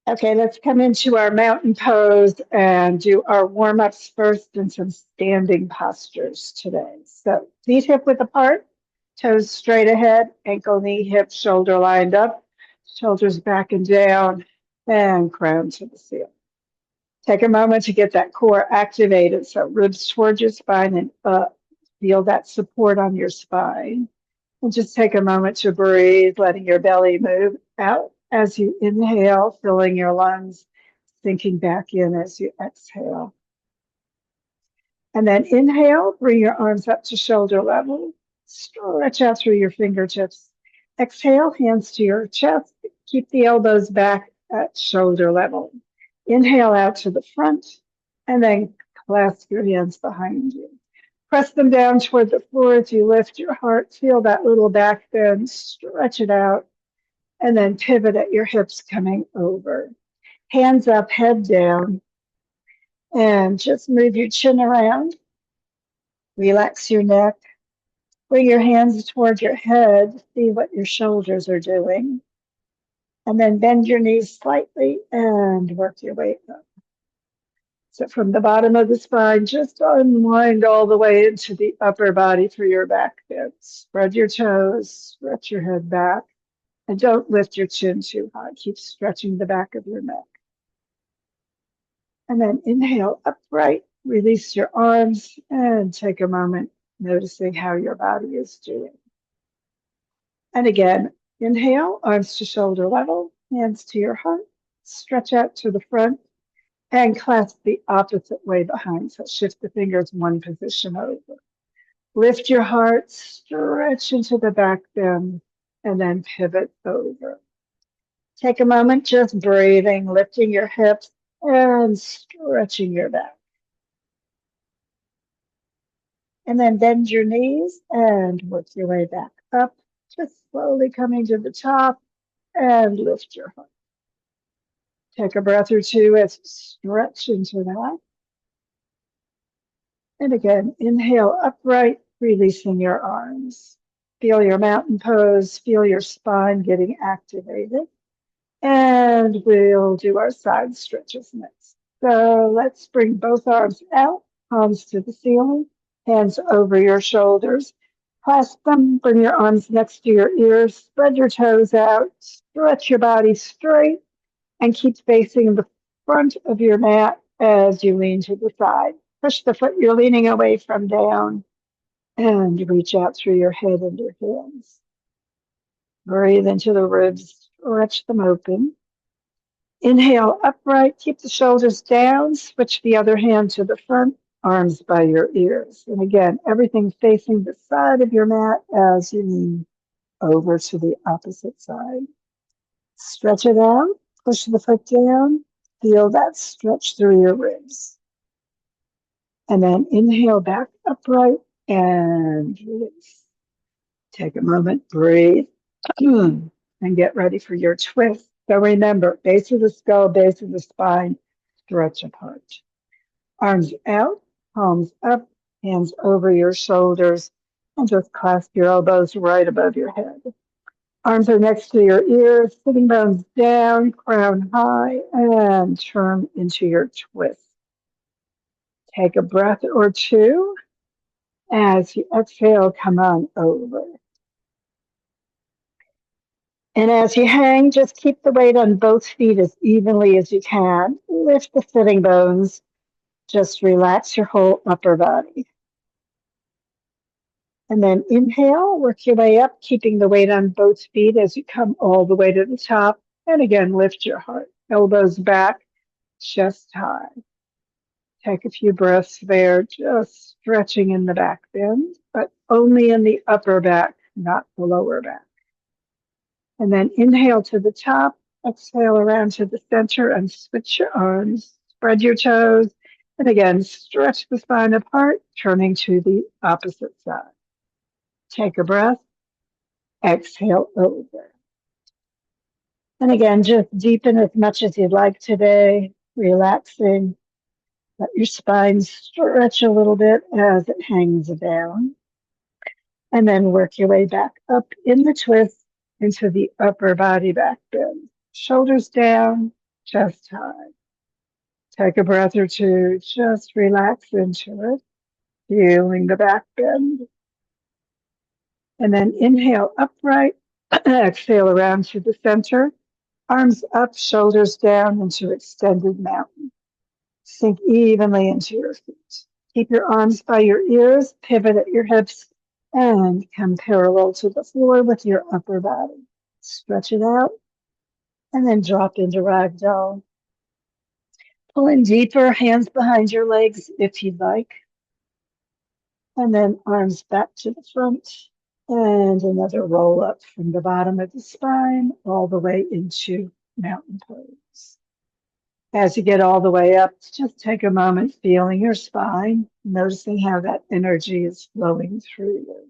Okay, let's come into our mountain pose and do our warm-ups first and some standing postures today. So feet hip width apart, toes straight ahead, ankle, knee, hip, shoulder lined up, shoulders back and down, and crown to the ceiling. Take a moment to get that core activated. So ribs towards your spine and up. Feel that support on your spine. And just take a moment to breathe, letting your belly move out as you inhale, filling your lungs, sinking back in as you exhale. And then inhale, bring your arms up to shoulder level. Stretch out through your fingertips. Exhale, hands to your chest. Keep the elbows back at shoulder level. Inhale out to the front, and then clasp your hands behind you. Press them down toward the floor as you lift your heart. Feel that little back bend. Stretch it out, and then pivot at your hips coming over. Hands up, head down, and just move your chin around. Relax your neck. Bring your hands toward your head. See what your shoulders are doing. And then bend your knees slightly and work your way up. So from the bottom of the spine, just unwind all the way into the upper body for your back bend. Spread your toes, stretch your head back, and don't lift your chin too high. Keep stretching the back of your neck. And then inhale upright, release your arms, and take a moment noticing how your body is doing. And again, inhale, arms to shoulder level, hands to your heart, stretch out to the front, and clasp the opposite way behind. So shift the fingers one position over. Lift your heart, stretch into the back bend, and then pivot over. Take a moment just breathing, lifting your hips, and stretching your back. And then bend your knees and work your way back up, just slowly coming to the top and lift your heart. Take a breath or two as you stretch into that. And again, inhale upright, releasing your arms. Feel your mountain pose, feel your spine getting activated. And we'll do our side stretches next. So let's bring both arms out, palms to the ceiling, hands over your shoulders. Clasp them, bring your arms next to your ears, spread your toes out, stretch your body straight, and keep facing the front of your mat as you lean to the side. Push the foot you're leaning away from down and reach out through your head and your hands. Breathe into the ribs, stretch them open. Inhale upright, keep the shoulders down, switch the other hand to the front, arms by your ears. And again, everything facing the side of your mat as you lean over to the opposite side. Stretch it out, push the foot down, feel that stretch through your ribs. And then inhale back upright and release. Take a moment, breathe, and get ready for your twist. So remember, base of the skull, base of the spine, stretch apart. Arms out, palms up, hands over your shoulders, and just clasp your elbows right above your head. Arms are next to your ears, sitting bones down, crown high, and turn into your twist. Take a breath or two. As you exhale, come on over. And as you hang, just keep the weight on both feet as evenly as you can. Lift the sitting bones. Just relax your whole upper body. And then inhale, work your way up, keeping the weight on both feet as you come all the way to the top. And again, lift your heart. Elbows back, chest high. Take a few breaths there, just stretching in the back bend, but only in the upper back, not the lower back. And then inhale to the top, exhale around to the center and switch your arms, spread your toes, and again, stretch the spine apart, turning to the opposite side. Take a breath, exhale over. And again, just deepen as much as you'd like today, relaxing. Let your spine stretch a little bit as it hangs down. And then work your way back up in the twist into the upper body back bend. Shoulders down, chest high. Take a breath or two, just relax into it, feeling the back bend. And then inhale upright, exhale around to the center, arms up, shoulders down into extended mountain. Sink evenly into your feet. Keep your arms by your ears, pivot at your hips, and come parallel to the floor with your upper body. Stretch it out, and then drop into ragdoll. Pull in deeper, hands behind your legs if you'd like. And then arms back to the front. And another roll up from the bottom of the spine all the way into mountain pose. As you get all the way up, just take a moment feeling your spine, noticing how that energy is flowing through you.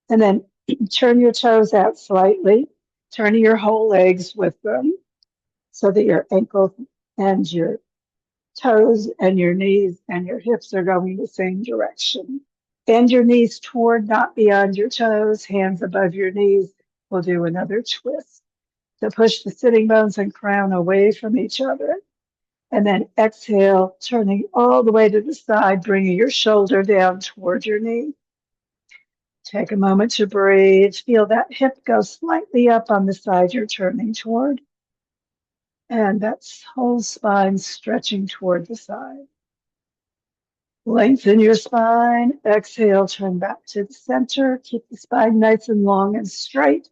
And then turn your toes out slightly, turning your whole legs with them so that your ankles and your toes and your knees and your hips are going the same direction. Bend your knees toward, not beyond your toes, hands above your knees. We'll do another twist. So push the sitting bones and crown away from each other. And then exhale, turning all the way to the side, bringing your shoulder down toward your knee. Take a moment to breathe. Feel that hip go slightly up on the side you're turning toward. And that whole spine stretching toward the side. Lengthen your spine. Exhale, turn back to the center. Keep the spine nice and long and straight.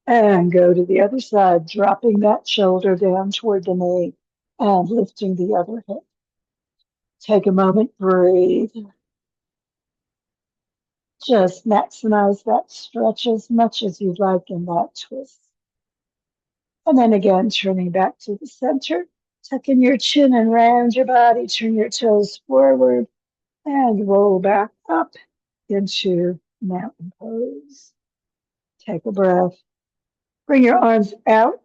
And go to the other side, dropping that shoulder down toward the knee and lifting the other hip. Take a moment, breathe. Just maximize that stretch as much as you'd like in that twist. And then again, turning back to the center, tucking your chin and round your body, turn your toes forward and roll back up into mountain pose. Take a breath. Bring your arms out,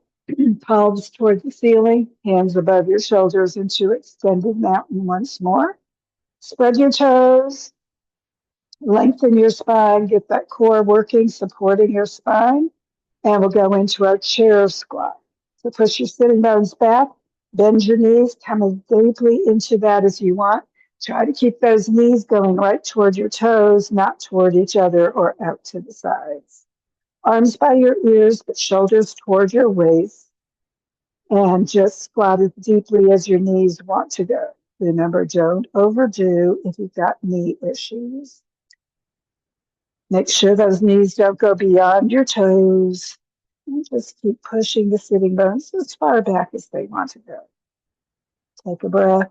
palms toward the ceiling, hands above your shoulders into extended mountain once more. Spread your toes, lengthen your spine, get that core working, supporting your spine. And we'll go into our chair squat. So push your sitting bones back, bend your knees, come as deeply into that as you want. Try to keep those knees going right toward your toes, not toward each other or out to the sides. Arms by your ears, but shoulders toward your waist. And just squat as deeply as your knees want to go. Remember, don't overdo if you've got knee issues. Make sure those knees don't go beyond your toes. And just keep pushing the sitting bones as far back as they want to go. Take a breath.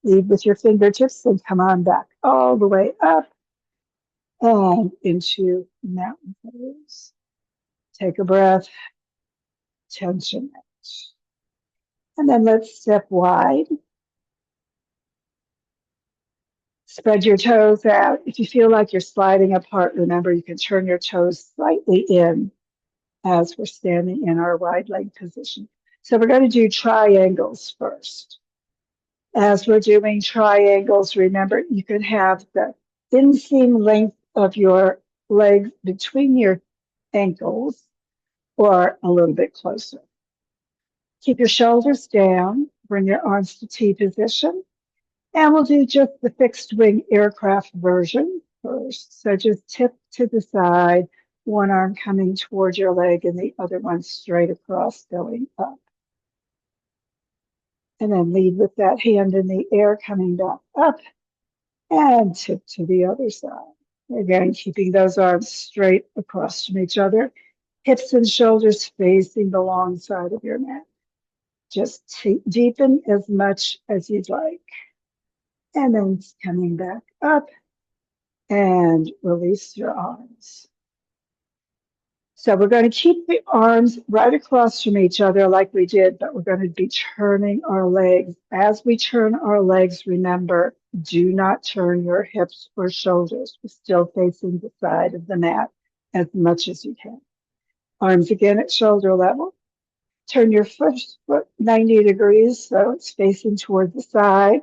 Lead with your fingertips and come on back all the way up and into mountain pose. Take a breath. Tension out. And then let's step wide. Spread your toes out. If you feel like you're sliding apart, remember you can turn your toes slightly in as we're standing in our wide leg position. So we're going to do triangles first. As we're doing triangles, remember you can have the inseam length of your legs between your ankles or a little bit closer. Keep your shoulders down, bring your arms to T position. And we'll do just the fixed wing aircraft version first. So just tip to the side, one arm coming towards your leg and the other one straight across going up. And then lead with that hand in the air coming back up and tip to the other side. Again, keeping those arms straight across from each other, hips and shoulders facing the long side of your mat. Just deepen as much as you'd like. And then coming back up and release your arms. So we're going to keep the arms right across from each other like we did, but we're going to be turning our legs. As we turn our legs, remember, do not turn your hips or shoulders. We're still facing the side of the mat as much as you can. Arms again at shoulder level. Turn your first foot 90 degrees so it's facing toward the side.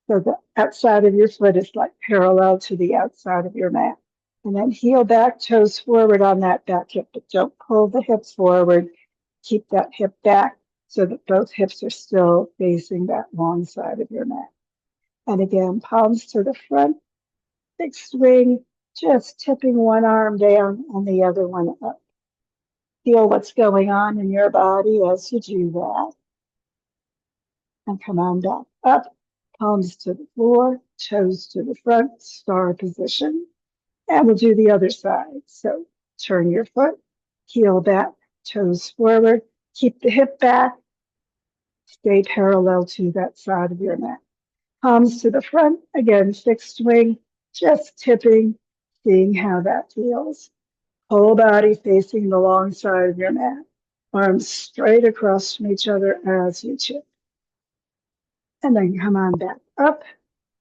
So the outside of your foot is like parallel to the outside of your mat. And then heel back, toes forward on that back hip, but don't pull the hips forward. Keep that hip back so that both hips are still facing that long side of your mat. And again, palms to the front, big swing, just tipping one arm down and the other one up. Feel what's going on in your body as you do that. And come on back up, palms to the floor, toes to the front, star position. And we'll do the other side. So turn your foot, heel back, toes forward, keep the hip back, stay parallel to that side of your mat. Palms to the front, again, fixed swing, just tipping, seeing how that feels. Whole body facing the long side of your mat. Arms straight across from each other as you tip. And then come on back up,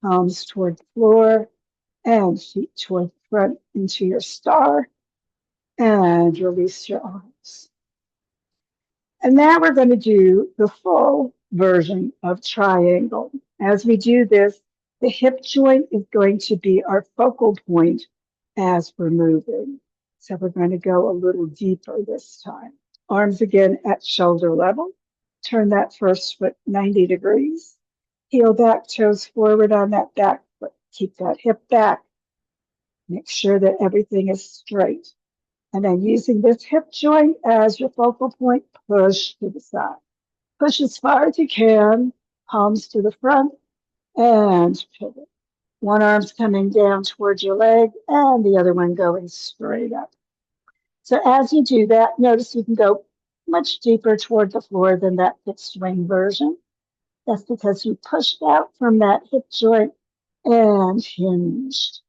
palms toward the floor, and feet toward the front into your star. And release your arms. And now we're going to do the full version of triangle. As we do this, the hip joint is going to be our focal point as we're moving. So we're going to go a little deeper this time. Arms again at shoulder level. Turn that first foot 90 degrees. Heel back, toes forward on that back foot. Keep that hip back. Make sure that everything is straight. And then using this hip joint as your focal point, push to the side. Push as far as you can, palms to the front, and pivot. One arm's coming down towards your leg, and the other one going straight up. So as you do that, notice you can go much deeper toward the floor than that fixed swing version. That's because you pushed out from that hip joint and hinged.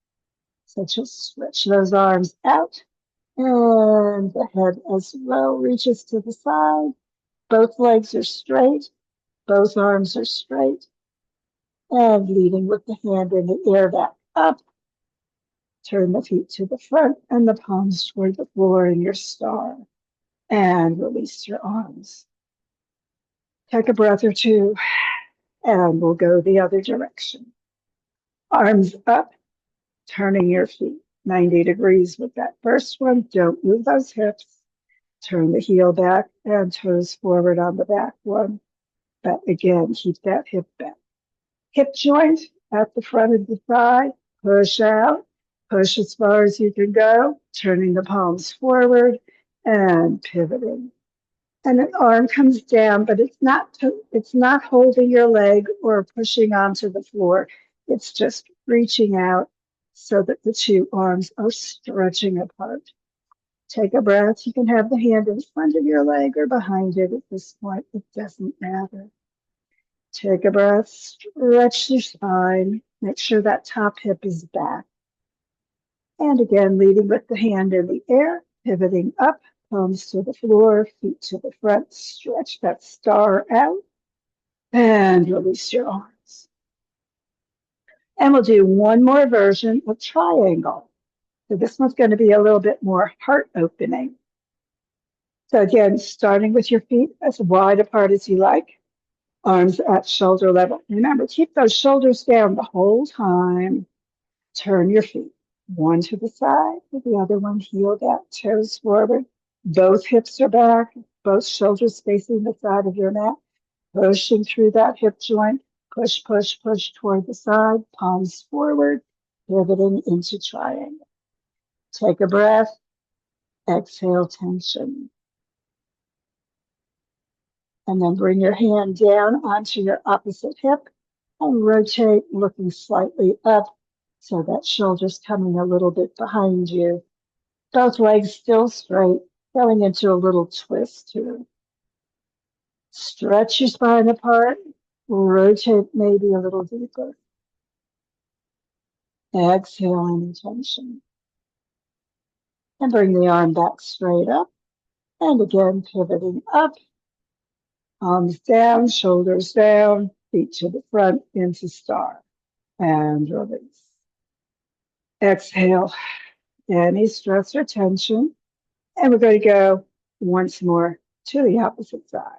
So just stretch those arms out. And the head as well reaches to the side. Both legs are straight. Both arms are straight. And leading with the hand in the air back up. Turn the feet to the front and the palms toward the floor in your star. And release your arms. Take a breath or two. And we'll go the other direction. Arms up, turning your feet 90 degrees with that first one. Don't move those hips. Turn the heel back and toes forward on the back one. But again, keep that hip back. Hip joint at the front of the thigh. Push out. Push as far as you can go. Turning the palms forward and pivoting. And an arm comes down, but it's not holding your leg or pushing onto the floor. It's just reaching out so that the two arms are stretching apart. Take a breath. You can have the hand in front of your leg or behind it at this point. It doesn't matter. Take a breath. Stretch your spine. Make sure that top hip is back. And again, leading with the hand in the air, pivoting up, palms to the floor, feet to the front. Stretch that star out and release your arms. And we'll do one more version of triangle. So this one's going to be a little bit more heart opening. So again, starting with your feet as wide apart as you like, arms at shoulder level. Remember, keep those shoulders down the whole time. Turn your feet, one to the side, with the other one heel back, toes forward. Both hips are back, both shoulders facing the side of your mat, pushing through that hip joint. Push, push, push toward the side, palms forward, pivoting into triangle. Take a breath, exhale tension. And then bring your hand down onto your opposite hip and rotate, looking slightly up so that shoulder's coming a little bit behind you. Both legs still straight, going into a little twist here. Stretch your spine apart, rotate maybe a little deeper. Exhale any tension. And bring the arm back straight up. And again, pivoting up. Arms down, shoulders down, feet to the front into star. And release. Exhale any stress or tension. And we're going to go once more to the opposite side.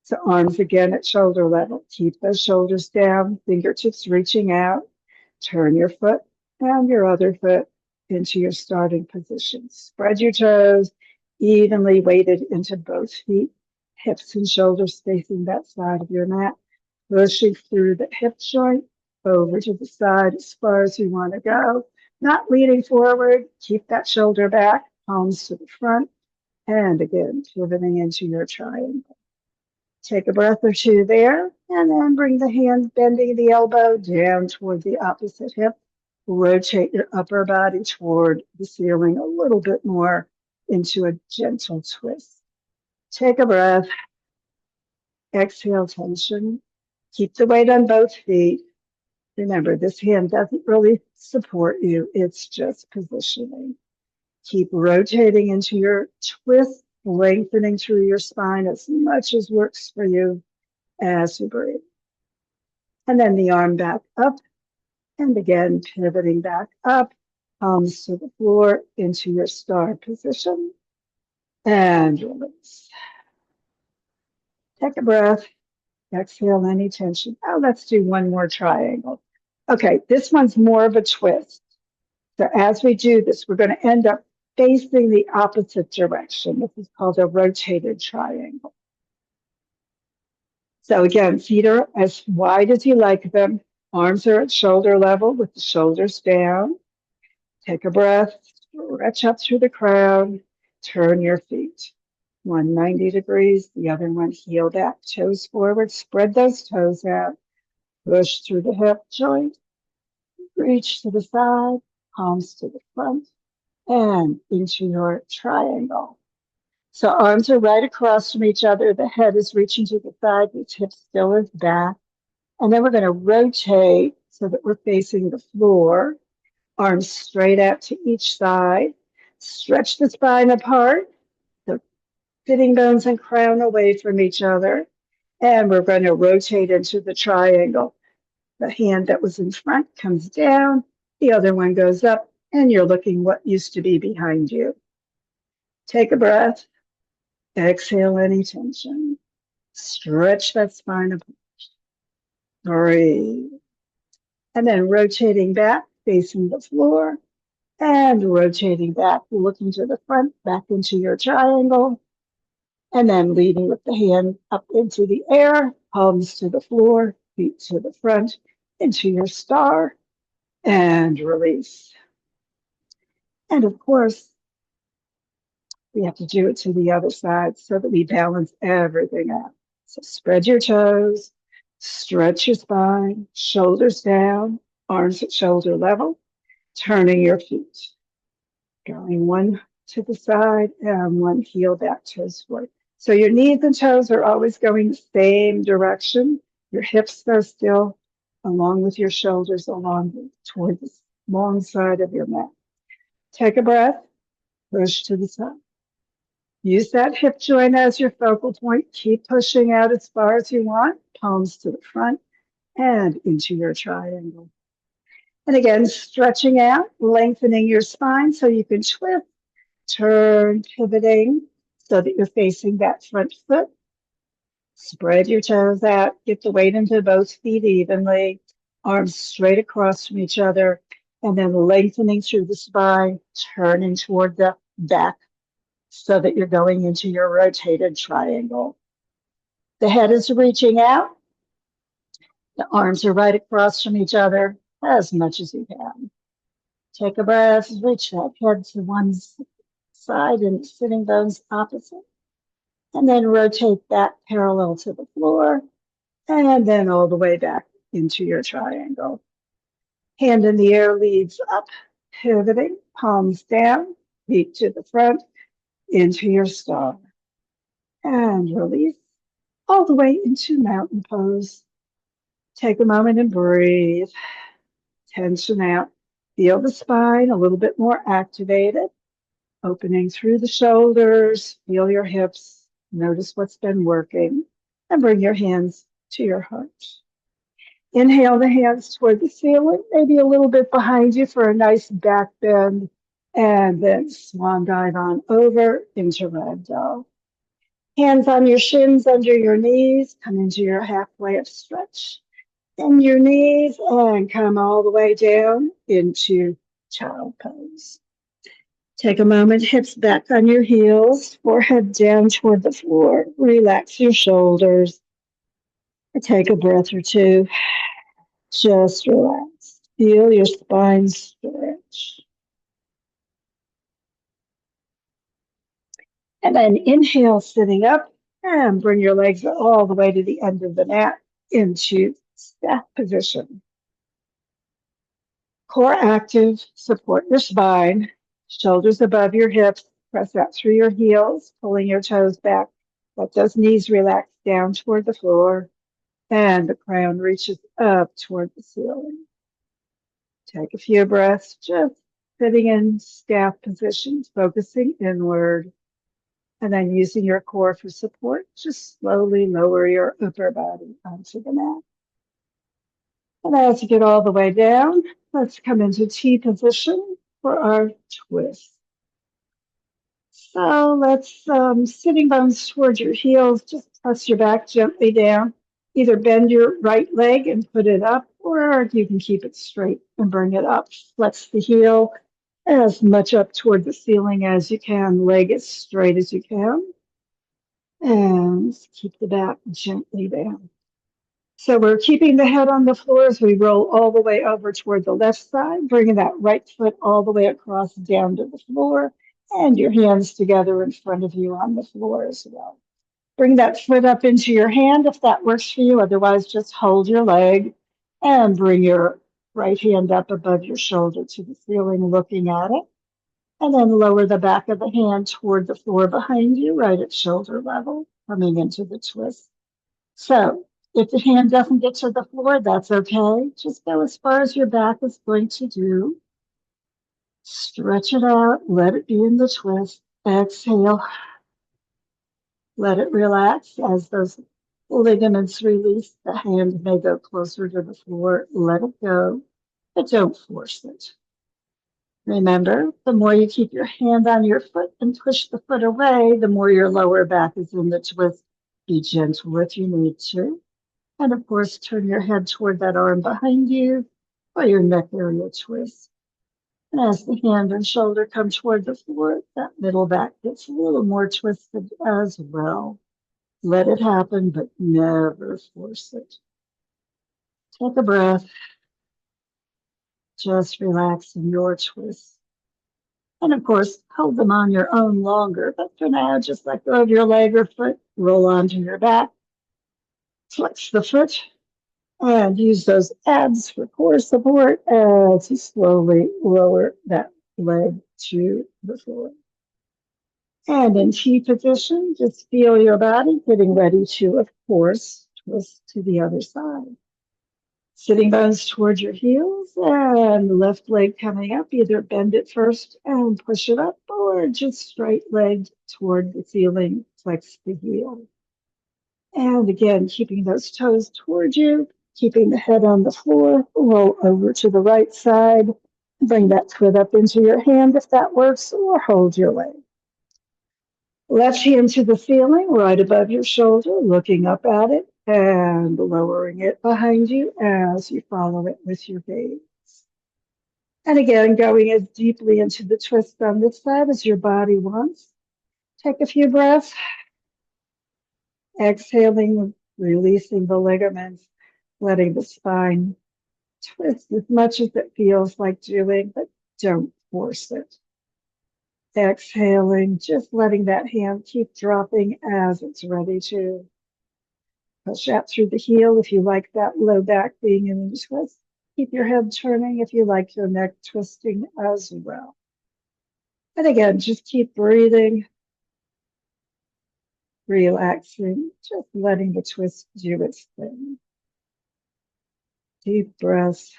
So arms again at shoulder level. Keep those shoulders down, fingertips reaching out. Turn your foot and your other foot into your starting position. Spread your toes, evenly weighted into both feet. hips and shoulders facing that side of your mat, pushing through the hip joint over to the side as far as you want to go. Not leaning forward, keep that shoulder back, palms to the front, and again, pivoting into your triangle. Take a breath or two there, and then bring the hand bending the elbow down toward the opposite hip. Rotate your upper body toward the ceiling a little bit more into a gentle twist. Take a breath. Exhale, tension. Keep the weight on both feet. Remember, this hand doesn't really support you. It's just positioning. Keep rotating into your twist, lengthening through your spine as much as works for you as you breathe. And then the arm back up, and again, pivoting back up, palms to the floor into your star position, and release. Take a breath. Exhale any tension. Now let's do one more triangle. Okay, this one's more of a twist. So as we do this, we're going to end up facing the opposite direction. This is called a rotated triangle. So again, feet are as wide as you like them. Arms are at shoulder level with the shoulders down. Take a breath, stretch up through the crown, turn your feet. 190 degrees, the other one heel back, toes forward, spread those toes out, push through the hip joint, reach to the side, palms to the front, and into your triangle. So arms are right across from each other, the head is reaching to the side, the hip still is back, and then we're going to rotate so that we're facing the floor, arms straight out to each side, stretch the spine apart, sitting bones and crown away from each other. And we're going to rotate into the triangle. The hand that was in front comes down, the other one goes up, and you're looking what used to be behind you. Take a breath. Exhale any tension. Stretch that spine apart. Breathe. And then rotating back, facing the floor, and rotating back, looking to the front, back into your triangle. And then leading with the hand up into the air, palms to the floor, feet to the front, into your star, and release. And of course, we have to do it to the other side so that we balance everything out. So spread your toes, stretch your spine, shoulders down, arms at shoulder level, turning your feet. Going one to the side and one heel back, toes forward. So your knees and toes are always going the same direction. Your hips are still along with your shoulders along toward the long side of your mat. Take a breath, push to the side. Use that hip joint as your focal point. Keep pushing out as far as you want, palms to the front and into your triangle. And again, stretching out, lengthening your spine so you can twist, turn, pivoting so that you're facing that front foot. Spread your toes out, get the weight into both feet evenly, arms straight across from each other, and then lengthening through the spine, turning toward the back so that you're going into your rotated triangle. The head is reaching out. The arms are right across from each other as much as you can. Take a breath, reach that head to one side and sitting bones opposite. And then rotate that parallel to the floor. And then all the way back into your triangle. Hand in the air leads up, pivoting, palms down, feet to the front, into your star. And release all the way into mountain pose. Take a moment and breathe. Tension out. Feel the spine a little bit more activated. Opening through the shoulders. Feel your hips. Notice what's been working. And bring your hands to your heart. Inhale the hands toward the ceiling, maybe a little bit behind you for a nice back bend. And then swan dive on over into ragdoll. Hands on your shins under your knees. Come into your halfway up stretch. Bend your knees and come all the way down into child pose. Take a moment, hips back on your heels, forehead down toward the floor. Relax your shoulders. Take a breath or two. Just relax. Feel your spine stretch. And then inhale, sitting up, and bring your legs all the way to the end of the mat into staff position. Core active, support your spine, shoulders above your hips, press out through your heels, pulling your toes back. Let those knees relax down toward the floor, and the crown reaches up toward the ceiling. Take a few breaths, just sitting in staff position, focusing inward, and then using your core for support, just slowly lower your upper body onto the mat. And as you get all the way down, let's come into T position for our twist. So let's, sitting bones towards your heels, just press your back gently down. Either bend your right leg and put it up, or you can keep it straight and bring it up. Flex the heel as much up toward the ceiling as you can, leg as straight as you can. And keep the back gently down. So we're keeping the head on the floor as we roll all the way over toward the left side, bringing that right foot all the way across down to the floor, and your hands together in front of you on the floor as well. Bring that foot up into your hand if that works for you. Otherwise, just hold your leg and bring your right hand up above your shoulder to the ceiling, looking at it. And then lower the back of the hand toward the floor behind you, right at shoulder level, coming into the twist. So if the hand doesn't get to the floor, that's okay. Just go as far as your back is going to do. Stretch it out. Let it be in the twist. Exhale. Let it relax as those ligaments release. The hand may go closer to the floor. Let it go, but don't force it. Remember, the more you keep your hand on your foot and push the foot away, the more your lower back is in the twist. Be gentle if you need to. And of course, turn your head toward that arm behind you or your neck area twist. And as the hand and shoulder come toward the floor, that middle back gets a little more twisted as well. Let it happen, but never force it. Take a breath. Just relax in your twist. And of course, hold them on your own longer. But for now, just let go of your leg or foot, roll onto your back, flex the foot, and use those abs for core support as you slowly lower that leg to the floor. And in T position, just feel your body getting ready to, of course, twist to the other side. Sitting bones towards your heels and the left leg coming up. Either bend it first and push it up, or just straight leg toward the ceiling, flex the heel. And again, keeping those toes towards you, keeping the head on the floor, roll over to the right side, bring that foot up into your hand if that works, or hold your leg. Left hand to the ceiling, right above your shoulder, looking up at it and lowering it behind you as you follow it with your gaze. And again, going as deeply into the twist on this side as your body wants. Take a few breaths. Exhaling, releasing the ligaments, letting the spine twist as much as it feels like doing, but don't force it. Exhaling, just letting that hand keep dropping as it's ready to. Push out through the heel if you like that low back being in the twist. Keep your head turning if you like your neck twisting as well. And again, just keep breathing, relaxing, just letting the twist do its thing. Deep breaths,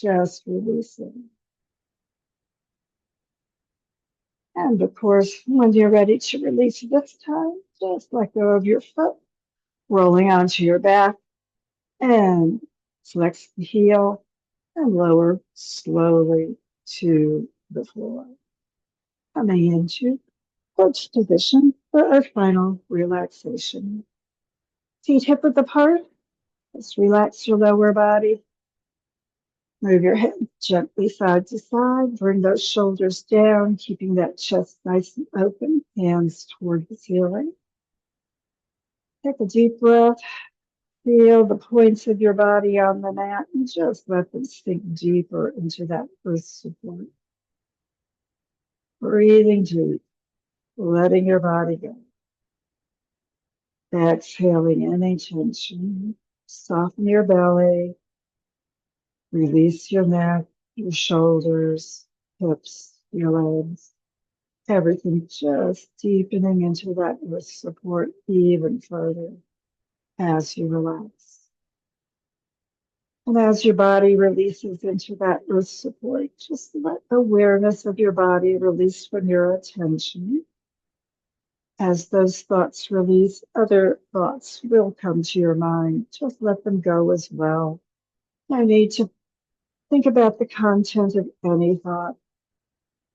just releasing. And of course, when you're ready to release this time, just let go of your foot, rolling onto your back, and flex the heel and lower slowly to the floor. Coming into perch position for our final relaxation. Feet hip width apart. Just relax your lower body. Move your head gently side to side. Bring those shoulders down, keeping that chest nice and open. Hands toward the ceiling. Take a deep breath. Feel the points of your body on the mat and just let them sink deeper into that earth support. Breathing deep, letting your body go. Exhaling any tension. Soften your belly. Release your neck, your shoulders, hips, your legs. Everything just deepening into that earth support even further as you relax. And as your body releases into that earth support, just let awareness of your body release from your attention. As those thoughts release, other thoughts will come to your mind. Just let them go as well. No need to think about the content of any thought.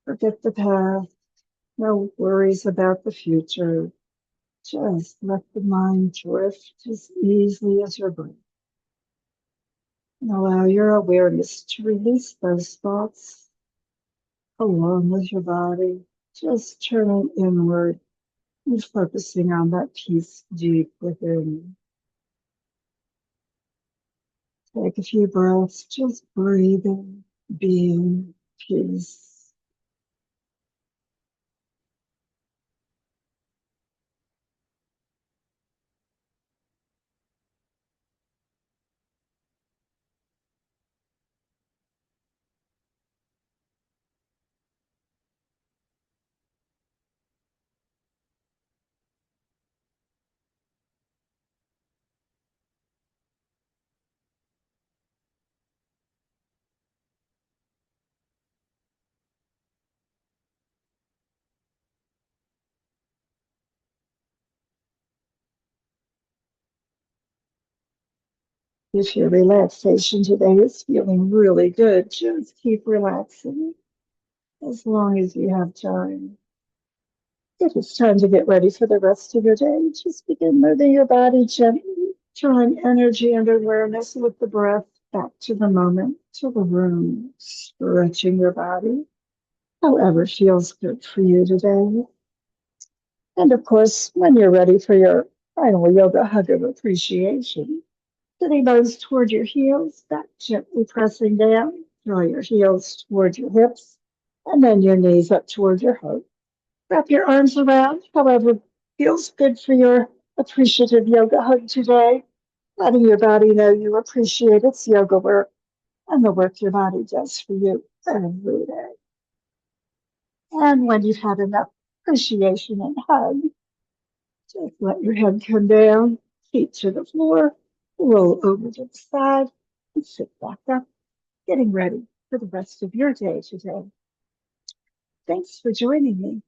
Forget the past. No worries about the future. Just let the mind drift as easily as your breath. And allow your awareness to release those thoughts along with your body, just turning inward and focusing on that peace deep within. Take a few breaths, just breathing, being, peace. If your relaxation today is feeling really good, just keep relaxing as long as you have time. If it's time to get ready for the rest of your day, just begin moving your body gently, drawing energy and awareness with the breath back to the moment, to the room, stretching your body, however feels good for you today. And of course, when you're ready for your final yoga hug of appreciation, sitting bones toward your heels, back gently pressing down, draw your heels toward your hips, and then your knees up toward your heart. Wrap your arms around, however feels good for your appreciative yoga hug today, letting your body know you appreciate its yoga work and the work your body does for you every day. And when you've had enough appreciation and hug, just let your head come down, feet to the floor, roll over to the side, and sit back up, getting ready for the rest of your day today. Thanks for joining me.